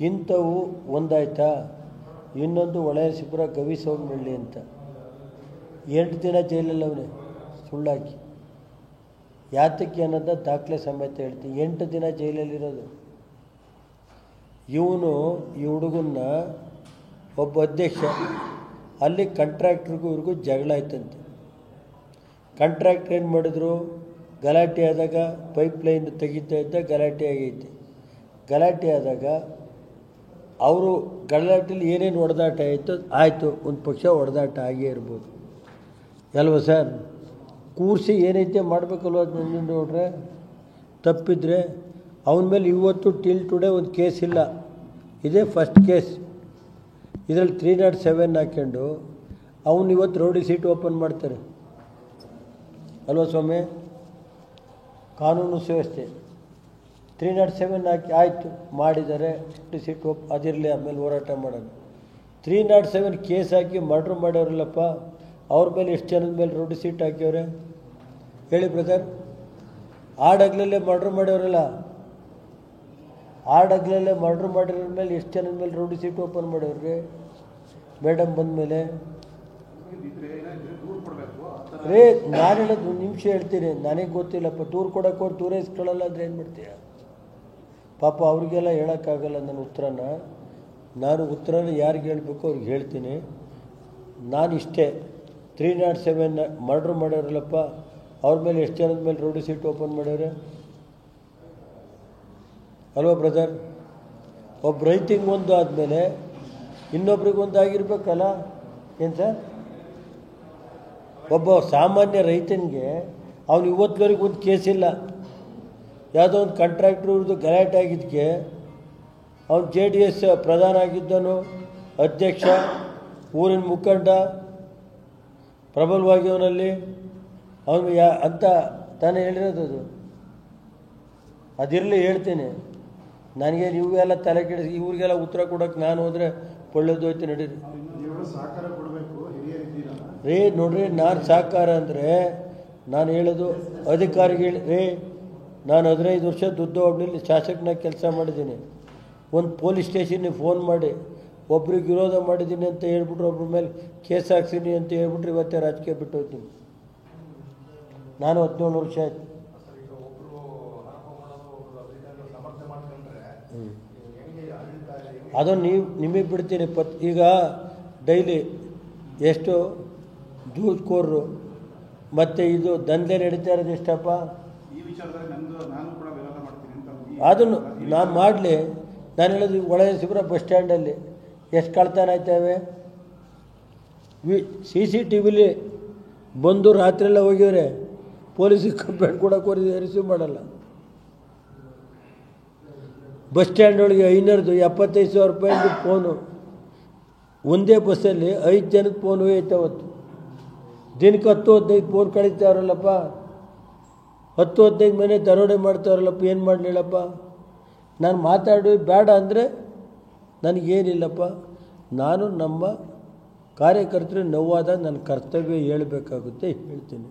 ಇಂಥವು ಒಂದಾಯ್ತಾ. ಇನ್ನೊಂದು ಹೊಳೆನರಸೀಪುರ ಗವಿಸೋಮನಹಳ್ಳಿ ಅಂತ 8 ದಿನ ಜೈಲಲ್ಲಿ ಅವನೇ ಸುಳ್ಳಾಕಿ. ಯಾತಕ್ಕೆ ಅನ್ನೋದ ದಾಖಲೆ ಸಮೇತ ಹೇಳ್ತೀನಿ. 8 ದಿನ ಜೈಲಲ್ಲಿರೋದು. ಇವನು ಈ ಹುಡುಗನ್ನ ಒಬ್ಬ ಅಧ್ಯಕ್ಷ, ಅಲ್ಲಿ ಕಾಂಟ್ರಾಕ್ಟ್ರಿಗೂ ಇವ್ರಿಗೂ ಜಗಳ ಆಯ್ತಂತೆ. ಕಾಂಟ್ರಾಕ್ಟ್ರ್ ಏನು ಮಾಡಿದ್ರು, ಗಲಾಟೆ ಆದಾಗ ಪೈಪ್ಲೈನ್ ತೆಗಿತಾ ಇದ್ದ ಗಲಾಟೆ ಆಗೈತೆ. ಗಲಾಟೆ ಆದಾಗ ಅವರು ಗಲಾಟೆಯಲ್ಲಿ ಏನೇನು ಹೊಡೆದಾಟ ಆಯಿತು, ಒಂದು ಪಕ್ಷ ಹೊಡೆದಾಟ ಆಗೇ ಇರ್ಬೋದು ಅಲ್ವ ಸರ್. ಕೂರಿಸಿ ಏನೈತೆ ಮಾಡಬೇಕಲ್ವ ಅದು ನೋಡ್ರೆ. ತಪ್ಪಿದ್ರೆ ಅವನ ಮೇಲೆ ಇವತ್ತು ಟಿಲ್ ಟುಡೇ ಒಂದು ಕೇಸ್ ಇಲ್ಲ. ಇದೇ ಫಸ್ಟ್ ಕೇಸ್. ಇದರಲ್ಲಿ 307 ಹಾಕ್ಕೊಂಡು ಅವನು ಇವತ್ತು ರೌಡಿ ಸೀಟ್ ಓಪನ್ ಮಾಡ್ತಾರೆ ಅಲ್ವ ಸ್ವಾಮಿ. ಕಾನೂನು ಸುವ್ಯವಸ್ಥೆ 307 ಹಾಕಿ ಆಯಿತು ಮಾಡಿದ್ದಾರೆ, ಸೀಟ್ ಅದಿರಲಿ, ಆಮೇಲೆ ಹೋರಾಟ ಮಾಡೋಣ. 307 ಕೇಸ್ ಹಾಕಿ ಮರ್ಡ್ರ್ ಮಾಡ್ಯವ್ರಲ್ಲಪ್ಪ, ಅವ್ರ ಮೇಲೆ ಎಷ್ಟು ಜನದ ಮೇಲೆ ರೌಡಿ ಸೀಟ್ ಹಾಕ್ಯವ್ರೆ ಹೇಳಿ ಬ್ರದರ್. ಆಡಗ್ಲಲ್ಲೇ ಮರ್ಡ್ರ್ ಮಾಡ್ಯವ್ರಲ್ಲ, ಆಡಗ್ಲಲ್ಲೇ ಮರ್ಡ್ರ್ ಮಾಡಿರೋ ಮೇಲೆ ಎಷ್ಟು ಜನದ ಮೇಲೆ ರೌಡಿ ಸೀಟ್ ಓಪನ್ ಮಾಡ್ಯವ್ರಿ ಮೇಡಮ್ ಬಂದ ಮೇಲೆ. ರೇ ನಾನು ಹೇಳೋದು 1 ನಿಮಿಷ ಹೇಳ್ತೀನಿ, ನನಗೆ ಗೊತ್ತಿಲ್ಲಪ್ಪ. ದೂರು ಕೊಡೋಕೆ ದೂರ ಇಸ್ಕೊಳ್ಳಲ್ಲ ಅಂದರೆ ಏನು ಮಾಡ್ತೀಯ ಪಾಪ. ಅವ್ರಿಗೆಲ್ಲ ಹೇಳೋಕ್ಕಾಗಲ್ಲ ನನ್ನ ಉತ್ತರನ. ನಾನು ಉತ್ತರನ ಯಾರಿಗೆ ಹೇಳಬೇಕು ಅವ್ರಿಗೆ ಹೇಳ್ತೀನಿ. ನಾನು ಇಷ್ಟೇ, 307 ಮರ್ಡ್ರ್ ಮಾಡ್ಯಾರಲ್ಲಪ್ಪ, ಅವ್ರ ಮೇಲೆ ಎಷ್ಟು ಜನದ ಮೇಲೆ ರೌಡಿ ಸೀಟ್ ಓಪನ್ ಮಾಡ್ಯಾರೆ ಅಲ್ವಾ ಬ್ರದರ್. ಒಬ್ಬ ರೈತಿಂಗ್ ಒಂದು ಆದಮೇಲೆ ಇನ್ನೊಬ್ರಿಗೆ ಒಂದು ಆಗಿರ್ಬೇಕಲ್ಲ ಏನು ಸರ್. ಒಬ್ಬ ಸಾಮಾನ್ಯ ರೈತನಿಗೆ ಅವನು ಇವತ್ತುವರೆಗೆ ಒಂದು ಕೇಸ್ ಇಲ್ಲ. ಯಾವುದೋ ಒಂದು ಕಾಂಟ್ರಾಕ್ಟ್ರದ್ದು ಗಲಾಟೆ ಆಗಿದ್ದಕ್ಕೆ ಅವನು JDS ಪ್ರಧಾನ ಆಗಿದ್ದನು, ಅಧ್ಯಕ್ಷ, ಊರಿನ ಮುಖಂಡ, ಪ್ರಬಲವಾಗಿ ಅವನಲ್ಲಿ ಅವನು ಅಂತ ತಾನೇ ಹೇಳಿರೋದು. ಅದಿರಲಿ ಹೇಳ್ತೀನಿ. ನನಗೆ ಇವೆಲ್ಲ ತಲೆ ಕೆಡಿಸಿ ಇವ್ರಿಗೆಲ್ಲ ಉತ್ತರ ಕೊಡೋಕೆ ನಾನು ಹೋದರೆ ಒಳ್ಳೇದು ಹೋಯ್ತು ನಡೀರಿ ರೇ. ನೋಡ್ರಿ, ನಾನು ಸಹಕಾರ ಅಂದರೆ ನಾನು ಹೇಳೋದು ಅಧಿಕಾರಿಗಳು ರೇ. ನಾನು 15 ವರ್ಷ ದುಡ್ಡು ಹೋಬಳಿಲಿ ಶಾಸಕನಾಗಿ ಕೆಲಸ ಮಾಡಿದ್ದೀನಿ. ಒಂದು ಪೊಲೀಸ್ ಸ್ಟೇಷನ್ಗೆ ಫೋನ್ ಮಾಡಿ ಒಬ್ರಿಗೆ ವಿರೋಧ ಮಾಡಿದ್ದೀನಿ ಅಂತ ಹೇಳ್ಬಿಟ್ರು, ಒಬ್ರ ಮೇಲೆ ಕೇಸ್ ಹಾಕ್ಸಿನಿ ಅಂತ ಹೇಳ್ಬಿಟ್ರೆ ಇವತ್ತೇ ರಾಜಕೀಯ ಬಿಟ್ಟು ಹೋಗ್ತೀನಿ. ನಾನು 17 ವರ್ಷ ಆಯ್ತು. ಅದನ್ನು ನಿಮಗೆ ಬಿಡ್ತೀನಿ. ಈಗ ಡೈಲಿ ಎಷ್ಟು ದೂಸ್ಕೋರ್ರು ಮತ್ತು ಇದು ದಂಧೆ ನಡೀತಾ ಇರೋದು ಎಷ್ಟಪ್ಪ. ಅದನ್ನು ನಾನು ಮಾಡಲಿ. ನಾನು ಹೇಳೋದು ಹೊಳೆನರಸೀಪುರ ಬಸ್ ಸ್ಟ್ಯಾಂಡಲ್ಲಿ ಎಷ್ಟು ಕಳ್ತನ ಆಯ್ತವೆ. CCTVಲಿ ಬಂದು ರಾತ್ರಿಯೆಲ್ಲ ಹೋಗ್ಯವ್ರೆ. ಪೊಲೀಸಿಗೆ ಕಂಪ್ಲೇಂಟ್ ಕೊಡೋಕೆ ರಿಸೀವ್ ಮಾಡಲ್ಲ. ಬಸ್ ಸ್ಟ್ಯಾಂಡ್ ಒಳಗೆ 75,000 ರೂಪಾಯಿದು ಫೋನು. ಒಂದೇ ಬಸ್ಸಲ್ಲಿ 5 ಜನದ ಫೋನ್ ಹೋಯ್ತು ಅವತ್ತು. ದಿನಕ್ಕೆ 10-15 ಫೋನ್ ಕಳೀತಾವ್ರಲ್ಲಪ್ಪ. 10-15 ಮನೆ ದರೋಡೆ ಮಾಡ್ತಾವ್ರಲ್ಲಪ್ಪ. ಏನು ಮಾಡಲಿಲ್ಲಪ್ಪ. ನಾನು ಮಾತಾಡಿ ಬೇಡ ಅಂದರೆ ನನಗೇನಿಲ್ಲಪ್ಪ. ನಾನು ನಮ್ಮ ಕಾರ್ಯಕರ್ತರು ನೋವಾದ ನನ್ನ ಕರ್ತವ್ಯ ಹೇಳಬೇಕಾಗುತ್ತೆ, ಹೇಳ್ತೀನಿ.